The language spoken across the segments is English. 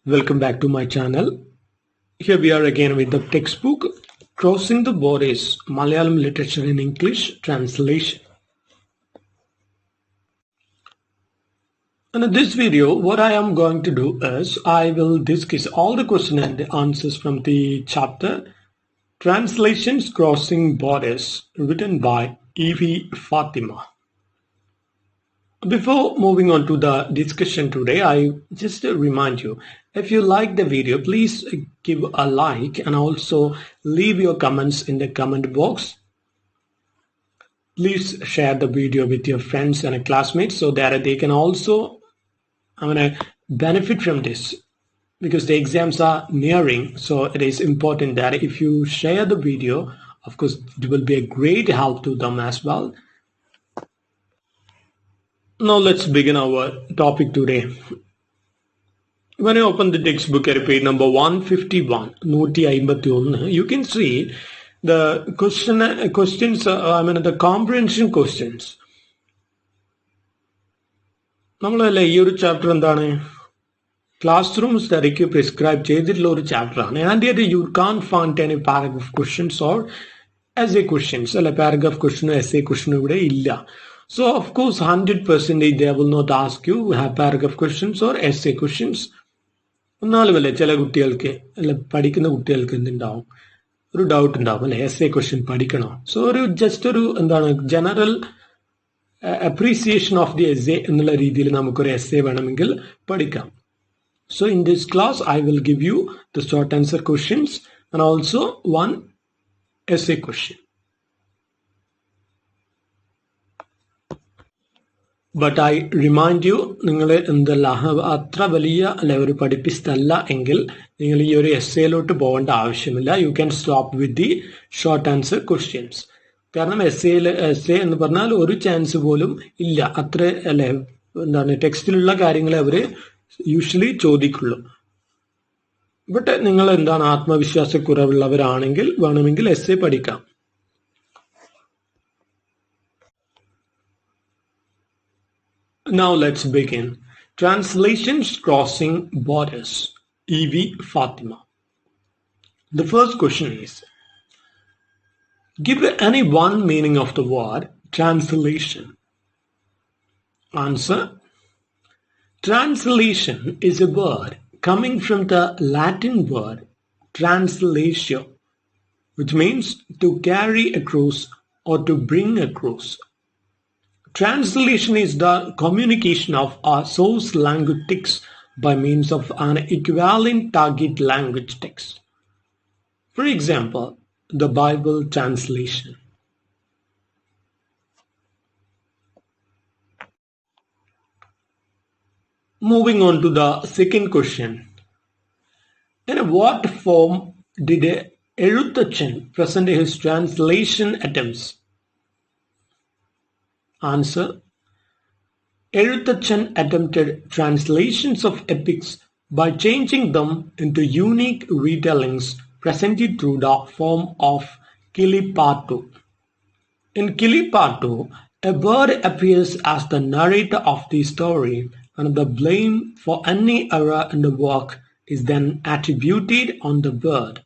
Welcome back to my channel. Here we are again with the textbook Crossing the Borders Malayalam Literature in English Translation. And in this video, what I am going to do is I will discuss all the questions and the answers from the chapter Translations Crossing Borders, written by E.V. Fatima. Before moving on to the discussion today, I just remind you, if you like the video, please give a like and also leave your comments in the comment box. Please share the video with your friends and classmates so that they can also benefit from this, because the exams are nearing. So it is important that if you share the video, of course, it will be a great help to them as well. Now let's begin our topic today. When I open the textbook at page number 151, you can see the the comprehension questions. നമ്മളല്ലേ ഈ ഒരു chapter എന്താണ് class room സ്റ്റഡിക്ക് prescribe ചെയ്തിട്ടുള്ള ഒരു ചാപ്റ്ററാണ്. And you can find any paragraph questions or essay questions അല്ലെ, paragraph ക്വസ്റ്റ്യനോ essay ക്വസ്റ്റ്യനോ ഇവിടെ ഇല്ല. So of course 100% they will not ask you have paragraph questions or essay questions. എന്നാലുമല്ലേ ചില കുട്ടികൾക്ക് അല്ലെ പഠിക്കുന്ന കുട്ടികൾക്ക് എന്തുണ്ടാവും, ഒരു ഡൗട്ട് ഉണ്ടാവും അല്ലെ, എസ്സേ ക്വസ്റ്റ്യൻ പഠിക്കണോ. സോ ഒരു ജസ്റ്റ് ഒരു general appreciation of the essay എന്നുള്ള രീതിയിൽ നമുക്കൊരു എസ്സേ വേണമെങ്കിൽ പഠിക്കാം. So in this class I will give you the short answer questions and also one essay question. But I remind you, നിങ്ങൾ എന്തല്ല അത്ര വലിയ അല്ലെ ഒരു പഠിപ്പിസ്റ്റല്ല എങ്കിൽ നിങ്ങൾ ഈ ഒരു എസ്സേയിലോട്ട് പോകേണ്ട ആവശ്യമില്ല. You can stop with the short answer questions. കാരണം എസ്സേ എന്ന് പറഞ്ഞാൽ ഒരു ചാൻസ് പോലും ഇല്ല. അത്ര അല്ലെ ടെക്സ്റ്റിലുള്ള കാര്യങ്ങളെ അവർ യൂഷ്വലി ചോദിക്കുള്ളൂ. ബട്ട് നിങ്ങൾ ആത്മവിശ്വാസക്കുറവുള്ളവരാണെങ്കിൽ വേണമെങ്കിൽ എസ്സേ പഠിക്കാം. Now let's begin. Translations Crossing Borders, E.V. Fatima. The first question is, give any one meaning of the word translation. Answer. Translation is a word coming from the Latin word translatio, which means to carry across or to bring across. Translation is the communication of our source language text by means of an equivalent target language text. For example, the Bible translation. Moving on to the second question. In what form did Eruttachan present his translation attempts? Answer. Eruttachan attempted translations of epics by changing them into unique retellings presented through the form of Kilipattu. In Kilipattu, a bird appears as the narrator of the story, and the blame for any error in the work is then attributed on the bird.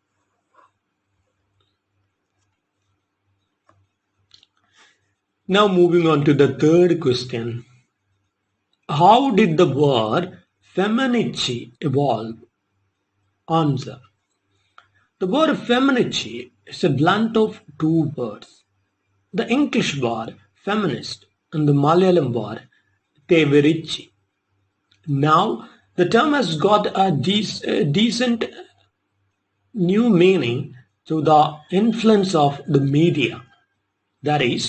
Now moving on to the third question. How did the word feminici evolve? Answer. The word feminici is a blend of two words, the English word feminist and the Malayalam word teverici. Now the term has got a decent new meaning through the influence of the media, that is,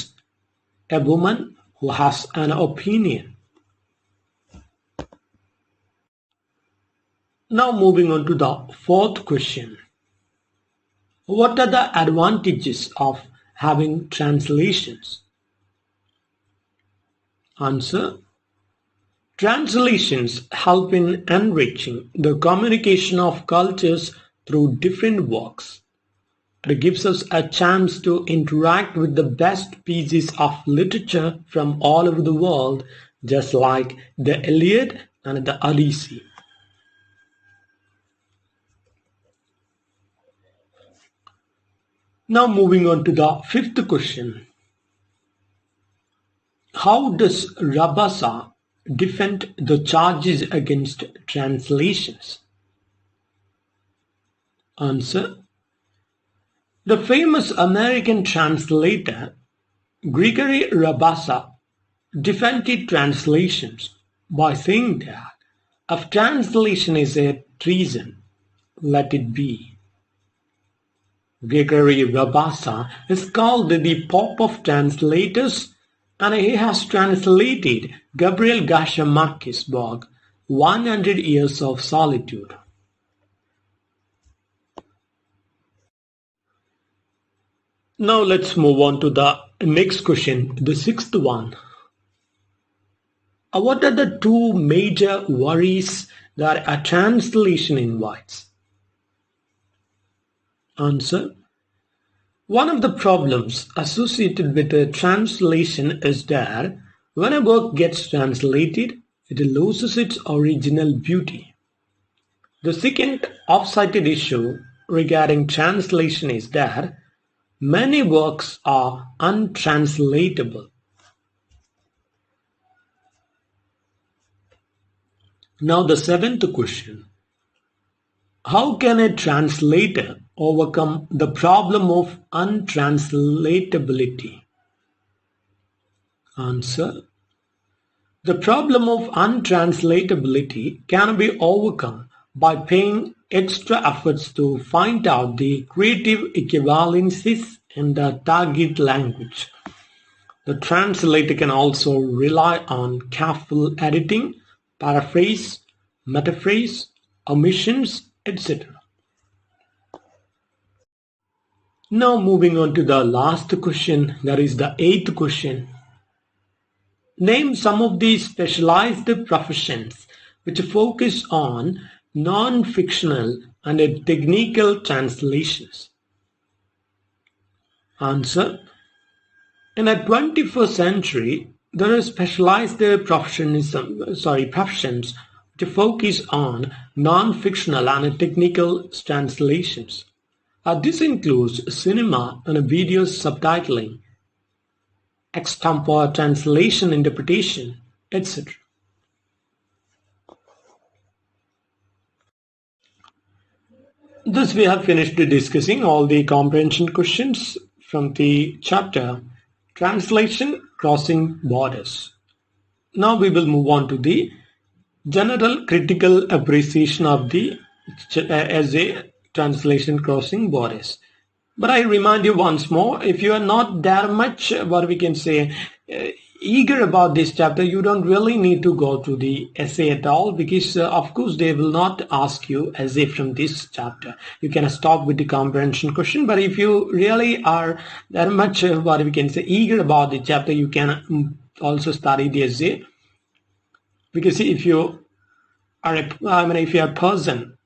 a woman who has an opinion. Now moving on to the fourth question. What are the advantages of having translations? Answer. Translations help in enriching the communication of cultures through different works. It gives us a chance to interact with the best pieces of literature from all over the world, just like the Iliad and the Odyssey. Now moving on to the fifth question. How does Rabasa defend the charges against translations? Answer. The famous American translator Gregory Rabasa defended translations by saying that if translation is a treason, let it be. Gregory Rabasa is called the Pope of translators, and he has translated Gabriel Garcia Marquez's book 100 Years of Solitude. Now let's move on to the next question, the sixth one. What are the two major worries that a translation invites? Answer. One of the problems associated with a translation is that when a work gets translated, it loses its original beauty. The second oft-cited issue regarding translation is that many works are untranslatable. Now the seventh question. How can a translator overcome the problem of untranslatability? Answer. The problem of untranslatability can be overcome by paying extra efforts to find out the creative equivalencies in the target language. The translator can also rely on careful editing, paraphrase, metaphrase, omissions, etc. Now moving on to the last question, that is the eighth question. Name some of the specialized professions which focus on non-fictional and technical translations. Answer. In the 21st century, there are specialized professions which focus on non-fictional and technical translations. This includes cinema and video subtitling, extempore translation interpretation, etc. Thus we have finished discussing all the comprehension questions from the chapter Translation Crossing Borders. Now we will move on to the general critical appreciation of the essay Translation Crossing Borders. But I remind you once more, if you are not that much, eager about this chapter, you don't really need to go to the essay at all, because of course they will not ask you essay from this chapter. You can stop with the comprehension question, but if you really are that much eager about the chapter, you can also study the essay. Because if you are if you are a person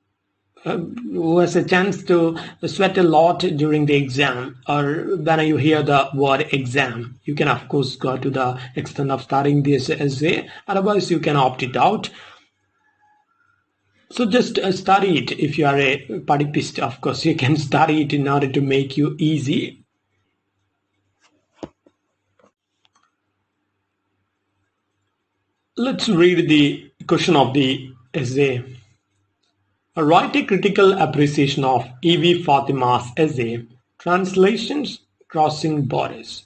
who has a chance to sweat a lot during the exam, or when you hear the word exam, you can of course go to the extent of studying this essay. Otherwise, you can opt it out. So just study it. If you are a படிப்பிஸ்ட், of course, you can study it in order to make you easy. Let's read the question of the essay. Write a critical appreciation of E.V. Fatima's essay, Translations Crossing Borders.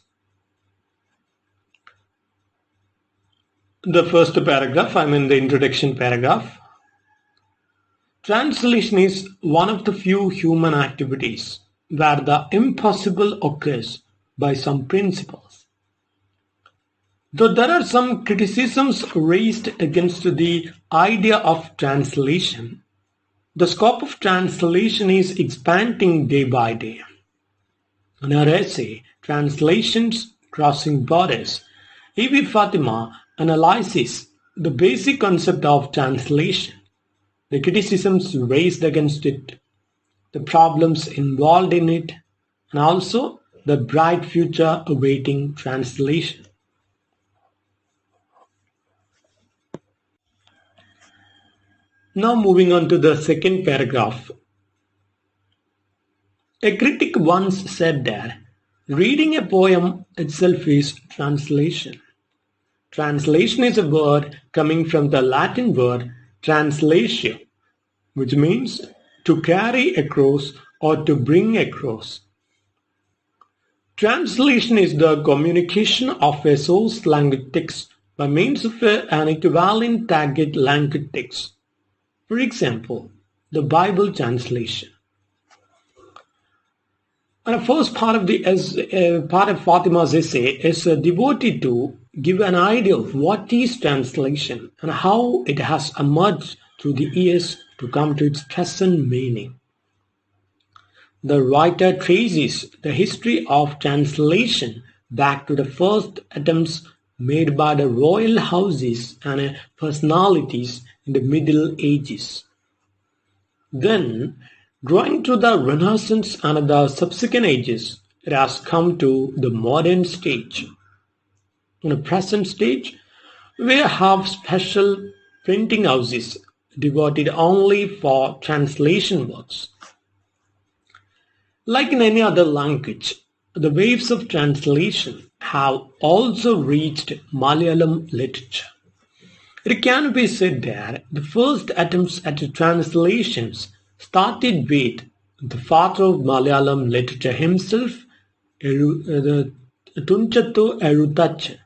The first paragraph, the introduction paragraph. Translation is one of the few human activities where the impossible occurs by some principles. Though there are some criticisms raised against the idea of translation, the scope of translation is expanding day by day. In her essay, Translations Crossing Borders, E.V. Fatima analyzes the basic concept of translation, the criticisms raised against it, the problems involved in it, and also the bright future awaiting translation. Now moving on to the second paragraph. A critic once said that reading a poem itself is translation. Translation is a word coming from the Latin word translatio, which means to carry across or to bring across. Translation is the communication of a source language text by means of an equivalent target language text. For example, the Bible translation. And the first part of part of Fatima's essay is devoted to give an idea of what is translation and how it has emerged through the years to come to its present meaning. The writer traces the history of translation back to the first attempts made by the royal houses and personalities in the Middle Ages. Then, growing through the Renaissance and the subsequent ages, it has come to the modern stage. In the present stage, we have special printing houses devoted only for translation works. Like in any other language, the waves of translation have also reached Malayalam literature. It can be said that the first attempts at translations started with the father of Malayalam literature himself, Tunchattu Erutach.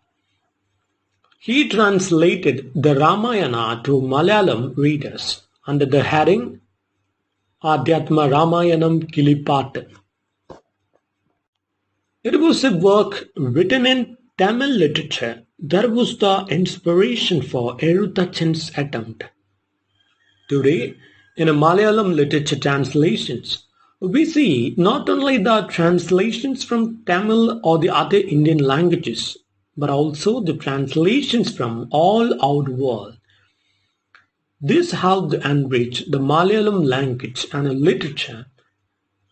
He translated the Ramayana to Malayalam readers under the heading Adhyatma Ramayanam Kilipattan. It was a work written in Tamil literature that was the inspiration for Erutachan's attempt. Today, in Malayalam literature translations, we see not only the translations from Tamil or the other Indian languages, but also the translations from all out world. This helped enrich the Malayalam language and literature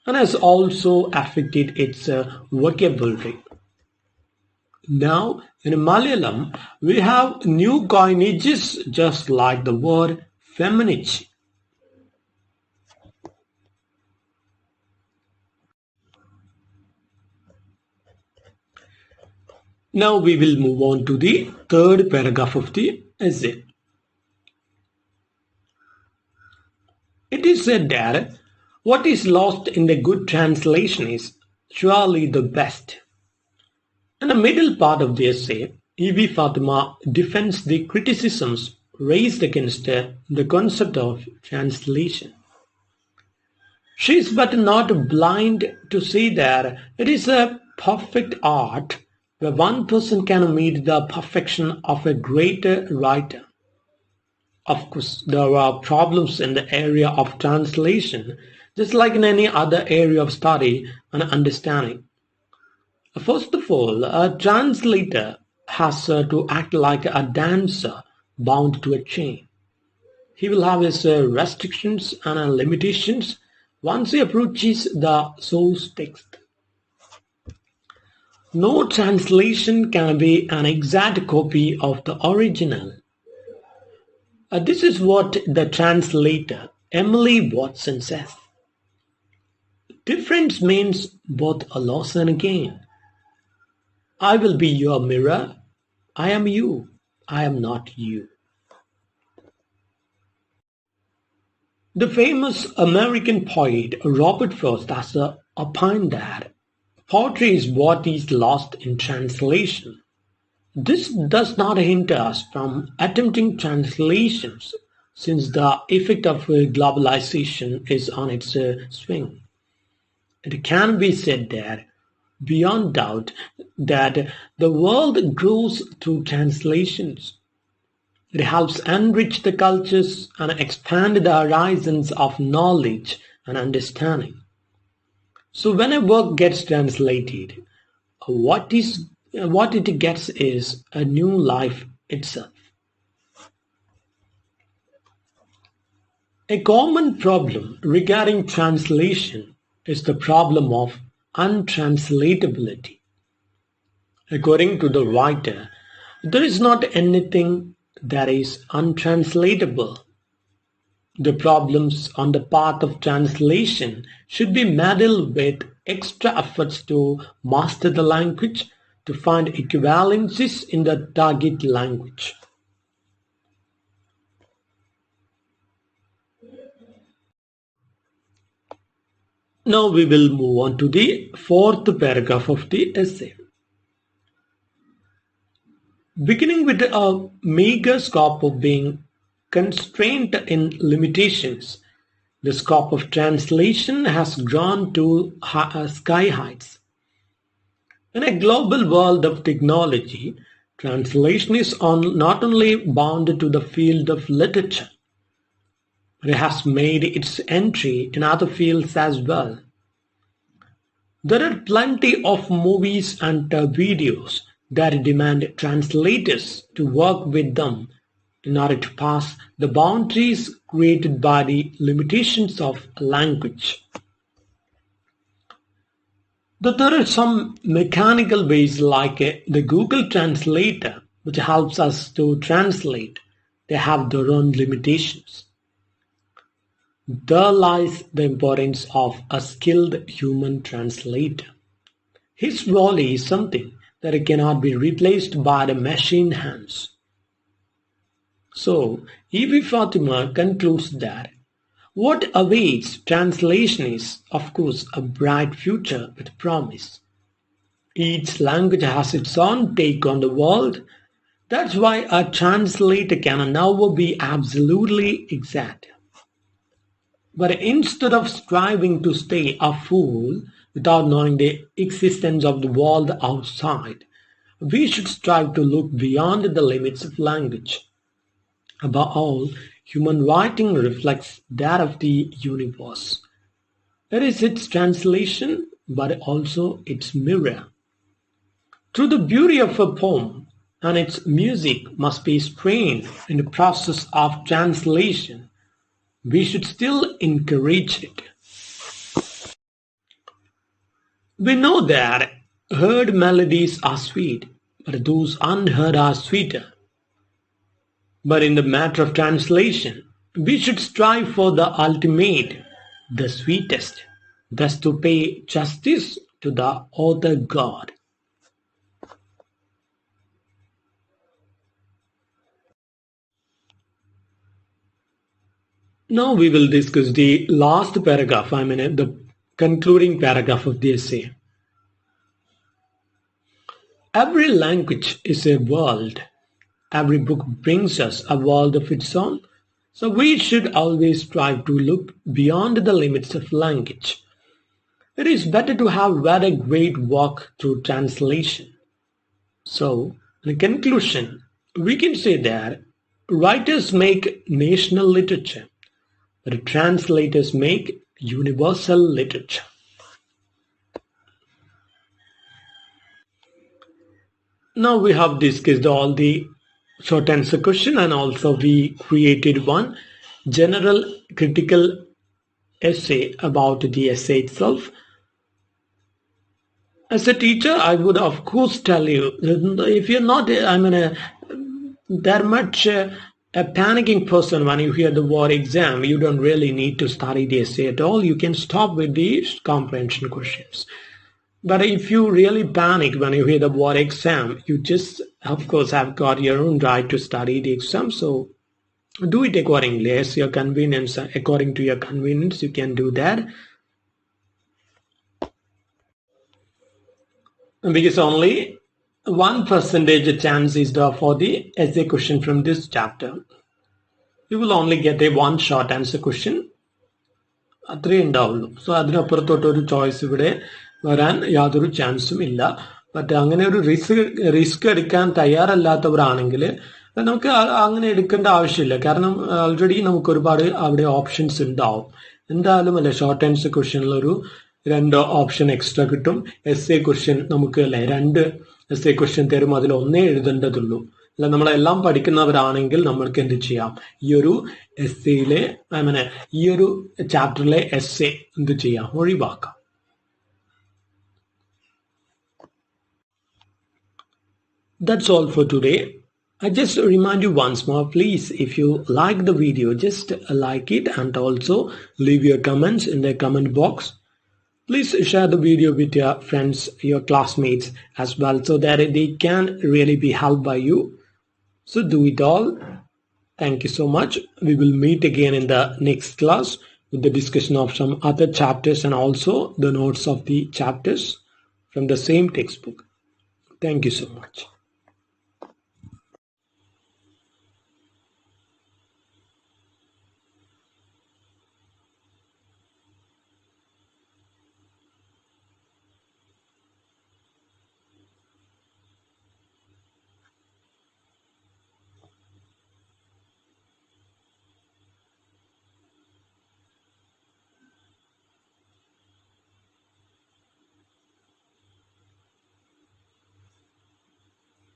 and has also affected its vocabulary. Now, in Malayalam, we have new coinages just like the word feminici. Now we will move on to the third paragraph of the essay. It is said that what is lost in the good translation is surely the best. In the middle part of the essay, E.V. Fatima defends the criticisms raised against the concept of translation. She is but not blind to see that it is a perfect art where one person can meet the perfection of a greater writer. Of course, there are problems in the area of translation, just like in any other area of study and understanding. First of all, a translator has to act like a dancer bound to a chain. He will have his restrictions and limitations once he approaches the source text. No translation can be an exact copy of the original. This is what the translator, Emily Watson, says. Difference means both a loss and a gain. I will be your mirror. I am you. I am not you. The famous American poet Robert Frost has opined that poetry is what is lost in translation. This does not hinder us from attempting translations, since the effect of globalization is on its swing. It can be said that, beyond doubt, that the world grows through translations. It helps enrich the cultures and expand the horizons of knowledge and understanding. So when a work gets translated, what it gets is a new life itself. A common problem regarding translation is the problem of untranslatability. According to the writer, there is not anything that is untranslatable. The problems on the path of translation should be meddled with extra efforts to master the language, to find equivalencies in the target language. Now we will move on to the fourth paragraph of the essay. Beginning with a meager scope of being constrained in limitations, the scope of translation has grown to sky heights. In a global world of technology, translation is not only bound to the field of literature, but it has made its entry in other fields as well. There are plenty of movies and videos that demand translators to work with them in order to pass the boundaries created by the limitations of language. Though there are some mechanical ways like the Google Translator, which helps us to translate, they have their own limitations. There lies the importance of a skilled human translator. His role is something that cannot be replaced by the machine hands. So, E.V. Fatima concludes that what awaits translation is, of course, a bright future with promise. Each language has its own take on the world. That's why a translator can never be absolutely exact. But instead of striving to stay a fool without knowing the existence of the world outside, we should strive to look beyond the limits of language. Above all, human writing reflects that of the universe. It is its translation, but also its mirror. Through the beauty of a poem and its music must be strained in the process of translation, we should still encourage it. We know that heard melodies are sweet, but those unheard are sweeter. But in the matter of translation, we should strive for the ultimate, the sweetest, thus to pay justice to the author God. Now we will discuss the last paragraph, the concluding paragraph of the essay. Every language is a world. Every book brings us a world of its own. So we should always strive to look beyond the limits of language. It is better to have read a great work through translation. So, in conclusion, we can say that writers make national literature, but translators make universal literature. Now we have discussed all the short answer question, and also we created one general critical essay about the essay itself. As a teacher, I would of course tell you, if you're not, that much a panicking person when you hear the word exam, you don't really need to study the essay at all. You can stop with the comprehension questions. But if you really panic when you hear the word exam, you just, of course, have got your own right to study the exam. So do it accordingly, as your convenience, according to your convenience, you can do that. Because only 1% chance is there for the essay question from this chapter. You will only get a one short answer question. അത്രേ ഉണ്ടാവുള്ളൂ. So അതിനപ്പുറത്തോട്ടൊരു choice ഇവിടെ വരാൻ യാതൊരു ചാൻസും ഇല്ല. മറ്റേ അങ്ങനെ ഒരു റിസ്ക് എടുക്കാൻ തയ്യാറല്ലാത്തവരാണെങ്കിൽ നമുക്ക് അങ്ങനെ എടുക്കേണ്ട ആവശ്യമില്ല. കാരണം ഓൾറെഡി നമുക്ക് ഒരുപാട് അവിടെ ഓപ്ഷൻസ് ഉണ്ടാവും. എന്തായാലും അല്ലെ, ഷോർട്ട് ആൻസർ ക്വസ്റ്റ്യനിൽ ഒരു 2 ഓപ്ഷൻ എക്സ്ട്രാ കിട്ടും. എസ് എ ക്വസ്റ്റ്യൻ നമുക്ക് അല്ലെ 2 എസ് എ ക്വസ്റ്റ്യൻ തരും, അതിൽ ഒന്നേ എഴുതേണ്ടതുള്ളൂ. അല്ല, നമ്മളെല്ലാം പഠിക്കുന്നവരാണെങ്കിൽ നമ്മൾക്ക് എന്ത് ചെയ്യാം, ഈ ഒരു എസ്സേയിലെ ഈ ഒരു ചാപ്റ്ററിലെ എസ്സേ എന്ത് ചെയ്യാം, ഒഴിവാക്കാം. That's all for today. I just remind you once more, please, if you like the video, just like it and also leave your comments in the comment box. Please share the video with your friends, your classmates as well, so that they can really be helped by you. So do it all. Thank you so much. We will meet again in the next class with the discussion of some other chapters and also the notes of the chapters from the same textbook. Thank you so much.